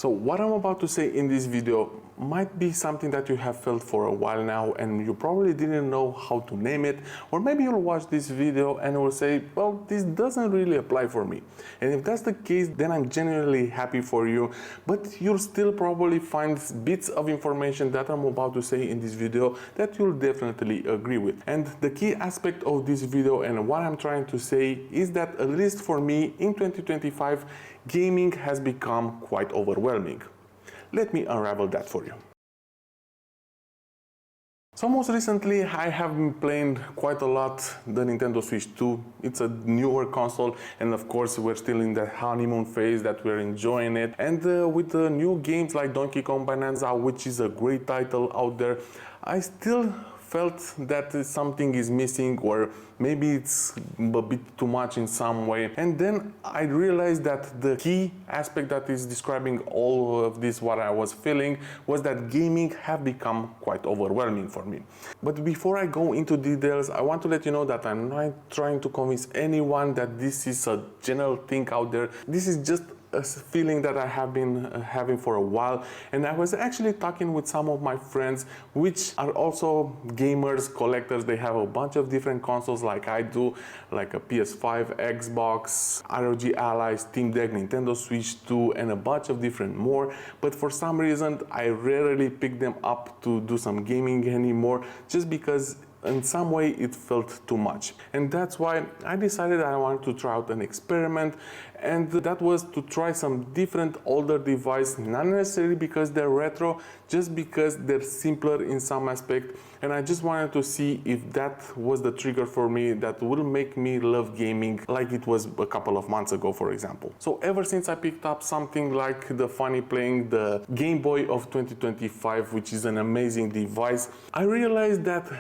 So what I'm about to say in this video might be something that you have felt for a while now and you probably didn't know how to name it, or maybe you'll watch this video and will say, well, this doesn't really apply for me. And if that's the case, then I'm genuinely happy for you, but you'll still probably find bits of information that I'm about to say in this video that you'll definitely agree with. And the key aspect of this video and what I'm trying to say is that, at least for me, in 2025, gaming has become quite overwhelming. Let me unravel that for you. So most recently I have been playing quite a lot the Nintendo Switch 2. It's a newer console, and of course we're still in the honeymoon phase that we're enjoying it. And with the new games like Donkey Kong Bonanza, which is a great title out there, I still felt that something is missing, or maybe it's a bit too much in some way. And then I realized that the key aspect that is describing all of this, what I was feeling, was that gaming have become quite overwhelming for me. But before I go into details, I want to let you know that I'm not trying to convince anyone that this is a general thing out there. This is just a feeling that I have been having for a while, and I was actually talking with some of my friends which are also gamers, collectors. They have a bunch of different consoles like I do, like a PS5, Xbox, ROG Ally, Steam Deck, Nintendo Switch 2, and a bunch of different more. But for some reason I rarely pick them up to do some gaming anymore, just because in some way it felt too much. And that's why I decided I wanted to try out an experiment, and that was to try some different older device, not necessarily because they're retro, just because they're simpler in some aspect. And I just wanted to see if that was the trigger for me that will make me love gaming like it was a couple of months ago, for example. So ever since I picked up something like the Funny Playing, the Game Boy of 2025, which is an amazing device, I realized that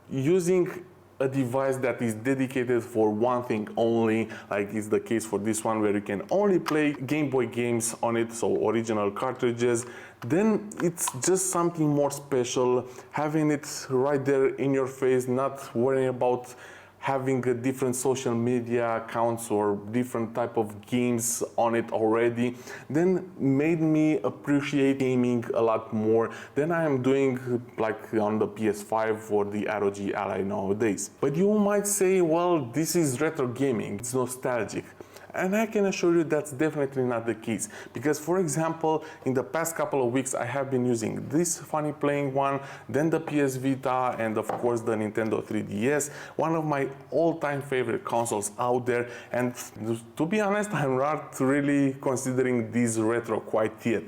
using a device that is dedicated for one thing only, like is the case for this one, where you can only play Game Boy games on it, so original cartridges, then it's just something more special, having it right there in your face, not worrying about having a different social media accounts or different type of games on it already, then made me appreciate gaming a lot more than I am doing like on the PS5 or the ROG Ally nowadays. But you might say, well, this is retro gaming, it's nostalgic. And I can assure you that's definitely not the case, because for example, in the past couple of weeks I have been using this Funny Playing one, then the PS Vita, and of course the Nintendo 3DS, one of my all-time favorite consoles out there. And to be honest, I'm not really considering this retro quite yet.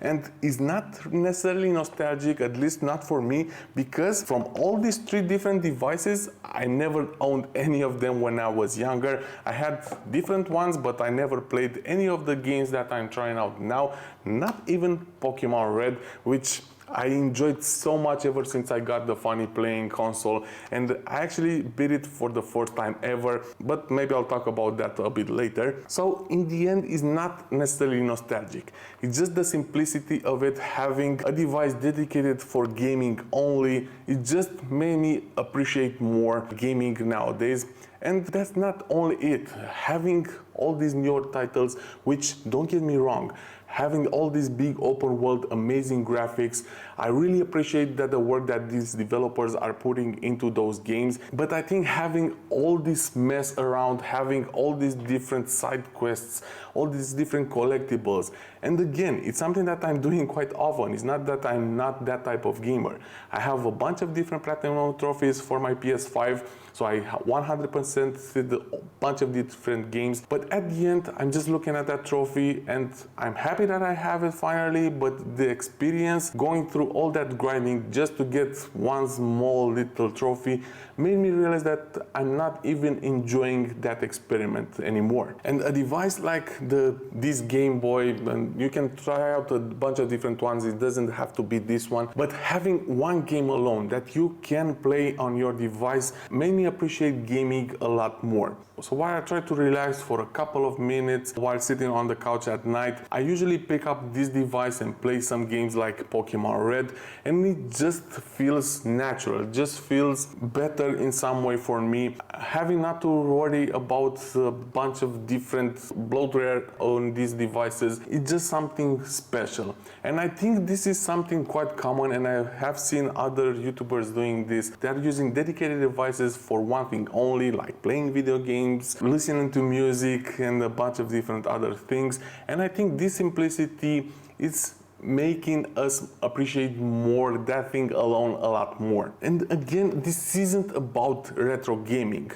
And it's not necessarily nostalgic, at least not for me, because from all these three different devices, I never owned any of them when I was younger. I had different ones, but I never played any of the games that I'm trying out now, not even Pokemon Red, which I enjoyed so much ever since I got the Funny Playing console, and I actually beat it for the first time ever, but maybe I'll talk about that a bit later. So in the end, it's not necessarily nostalgic, it's just the simplicity of it, having a device dedicated for gaming only. It just made me appreciate more gaming nowadays. And that's not only it, having all these newer titles, which, don't get me wrong, having all these big open world, amazing graphics, I really appreciate that the work that these developers are putting into those games. But I think having all this mess around, having all these different side quests, all these different collectibles, and again, it's something that I'm doing quite often. It's not that I'm not that type of gamer. I have a bunch of different platinum trophies for my PS5, so I 100% did a bunch of different games. But at the end, I'm just looking at that trophy and I'm happy that I have it finally, but the experience going through all that grinding just to get one small little trophy made me realize that I'm not even enjoying that experiment anymore. And a device like this Game Boy, and you can try out a bunch of different ones, it doesn't have to be this one, but having one game alone that you can play on your device made me appreciate gaming a lot more. So while I try to relax for a couple of minutes while sitting on the couch at night, I usually usually pick up this device and play some games like Pokemon Red, and it just feels natural, just feels better in some way for me. Having not to worry about a bunch of different bloatware on these devices, it's just something special. And I think this is something quite common, and I have seen other YouTubers doing this. They're using dedicated devices for one thing only, like playing video games, listening to music, and a bunch of different other things. And I think this simplicity is making us appreciate more that thing alone a lot more. And again, this isn't about retro gaming,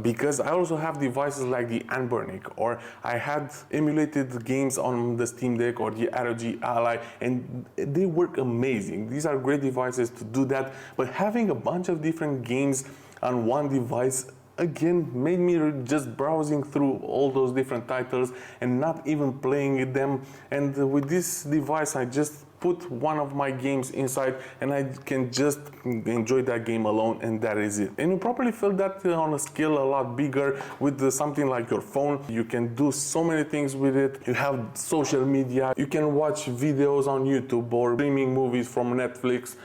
because I also have devices like the Unravel, or I had emulated games on the Steam Deck or the ROG Ally, and they work amazing. These are great devices to do that, but having a bunch of different games on one device again made me just browsing through all those different titles and not even playing them. And with this device I just put one of my games inside and I can just enjoy that game alone, and that is it. And you probably feel that on a scale a lot bigger with something like your phone. You can do so many things with it. You have social media, you can watch videos on YouTube or streaming movies from Netflix.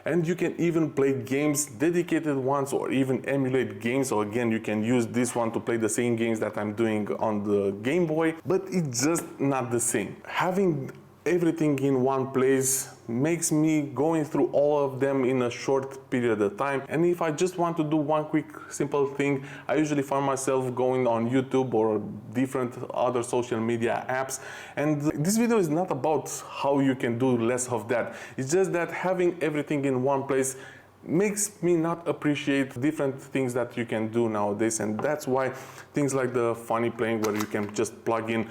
And you can even play games, dedicated ones, or even emulate games. So again, you can use this one to play the same games that I'm doing on the Game Boy, but it's just not the same. Having everything in one place makes me going through all of them in a short period of time. And if I just want to do one quick simple thing, I usually find myself going on YouTube or different other social media apps. And this video is not about how you can do less of that. It's just that having everything in one place makes me not appreciate different things that you can do nowadays. And that's why things like the funny playing, where you can just plug in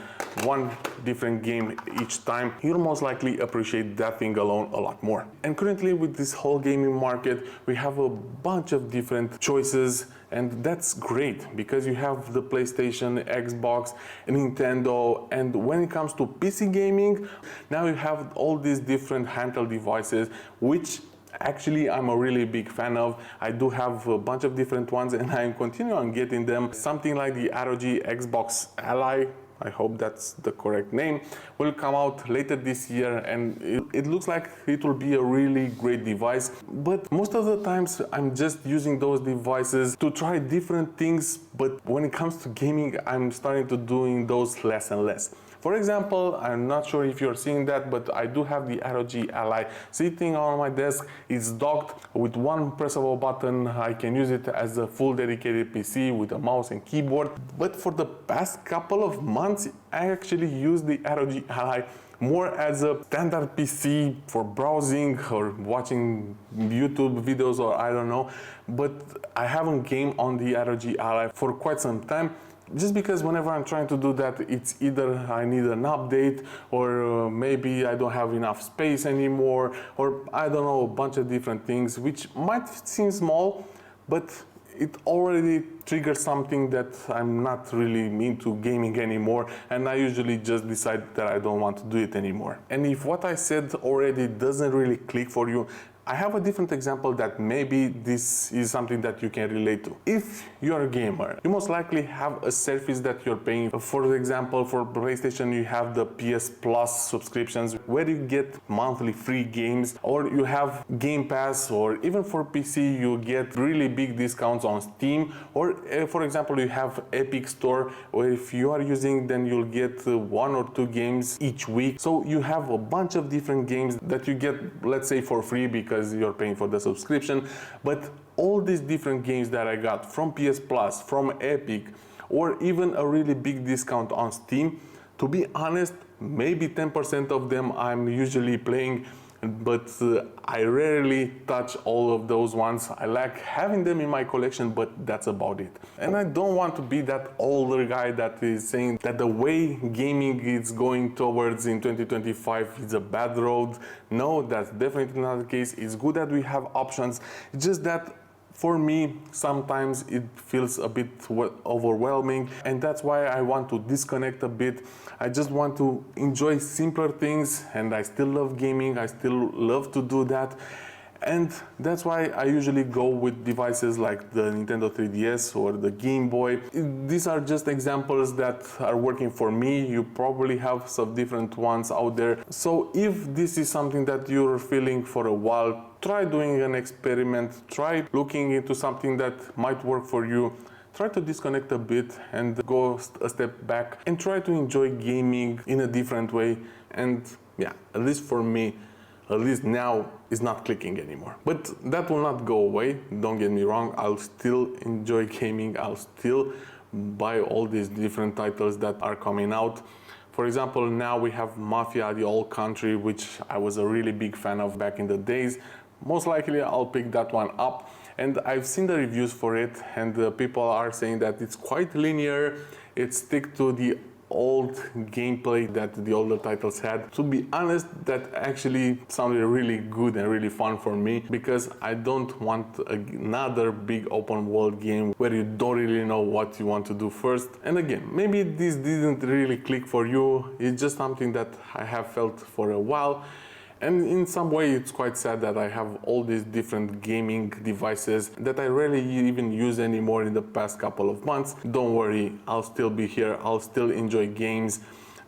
one different game each time, you'll most likely appreciate that thing alone a lot more. And currently with this whole gaming market, we have a bunch of different choices, and that's great because you have the PlayStation, Xbox, Nintendo, and when it comes to PC gaming, now you have all these different handheld devices, which actually I'm a really big fan of. I do have a bunch of different ones and I'm continuing on getting them. Something like the ROG Xbox Ally, I hope that's the correct name, will come out later this year, and it looks like it will be a really great device. But most of the times I'm just using those devices to try different things, but when it comes to gaming, I'm starting to doing those less and less. For example, I'm not sure if you're seeing that, but I do have the ROG Ally sitting on my desk. It's docked. With one press of a button, I can use it as a full dedicated PC with a mouse and keyboard. But for the past couple of months, I actually use the ROG Ally more as a standard PC for browsing or watching YouTube videos, or I don't know. But I haven't gamed on the ROG Ally for quite some time, just because whenever I'm trying to do that, it's either I need an update, or maybe I don't have enough space anymore, or I don't know, a bunch of different things, which might seem small, but it already triggers something that I'm not really into gaming anymore, and I usually just decide that I don't want to do it anymore. And if what I said already doesn't really click for you, I have a different example that maybe this is something that you can relate to. If you're a gamer, you most likely have a service that you're paying. For example, for PlayStation, you have the PS Plus subscriptions where you get monthly free games, or you have Game Pass, or even for PC, you get really big discounts on Steam, or for example, you have Epic Store, where if you are using, then you'll get 1 or 2 games each week. So you have a bunch of different games that you get, let's say, for free because you're paying for the subscription. But all these different games that I got from PS Plus, from Epic, or even a really big discount on Steam, to be honest, maybe 10% of them I'm usually playing, but I rarely touch all of those ones. I like having them in my collection, but that's about it. And I don't want to be that older guy that is saying that the way gaming is going towards in 2025 is a bad road. No, that's definitely not the case. It's good that we have options. It's just that for me, sometimes it feels a bit overwhelming, and that's why I want to disconnect a bit. I just want to enjoy simpler things, and I still love gaming. I still love to do that. And that's why I usually go with devices like the Nintendo 3DS or the Game Boy. These are just examples that are working for me. You probably have some different ones out there. So if this is something that you're feeling for a while, try doing an experiment, try looking into something that might work for you. Try to disconnect a bit and go a step back and try to enjoy gaming in a different way. And yeah, at least for me, at least now, it's not clicking anymore. But that will not go away, don't get me wrong. I'll still enjoy gaming, I'll still buy all these different titles that are coming out. For example, now we have Mafia: The Old Country, which I was a really big fan of back in the days. Most likely I'll pick that one up. And I've seen the reviews for it, and people are saying that it's quite linear, it sticks to the old gameplay that the older titles had. To be honest, that actually sounded really good and really fun for me, because I don't want another big open world game where you don't really know what you want to do first. And again, maybe this didn't really click for you, it's just something that I have felt for a while. And in some way it's quite sad that I have all these different gaming devices that I rarely even use anymore in the past couple of months. Don't worry, I'll still be here, I'll still enjoy games,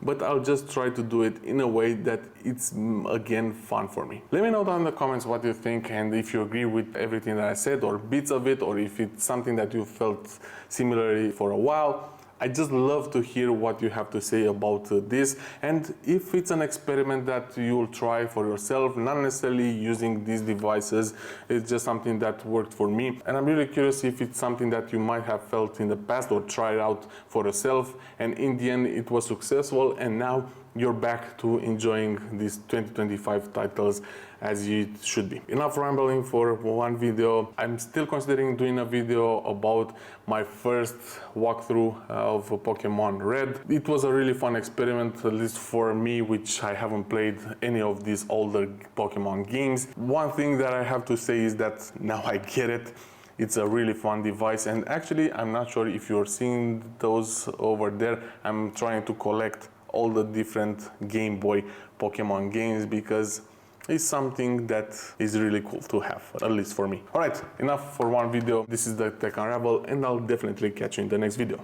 but I'll just try to do it in a way that it's again fun for me. Let me know down in the comments what you think, and if you agree with everything that I said or bits of it, or if it's something that you felt similarly for a while. I just love to hear what you have to say about this, and if it's an experiment that you'll try for yourself, not necessarily using these devices, it's just something that worked for me. And I'm really curious if it's something that you might have felt in the past or tried out for yourself, and in the end it was successful, and now you're back to enjoying these 2025 titles as it should be. Enough rambling for one video. I'm still considering doing a video about my first walkthrough of Pokemon Red. It was a really fun experiment, at least for me, which I haven't played any of these older Pokemon games. One thing that I have to say is that now I get it. It's a really fun device, and actually I'm not sure if you're seeing those over there. I'm trying to collect all the different Game Boy Pokemon games because it's something that is really cool to have, at least for me. Alright, enough for one video. This is the Tech Unravel, and I'll definitely catch you in the next video.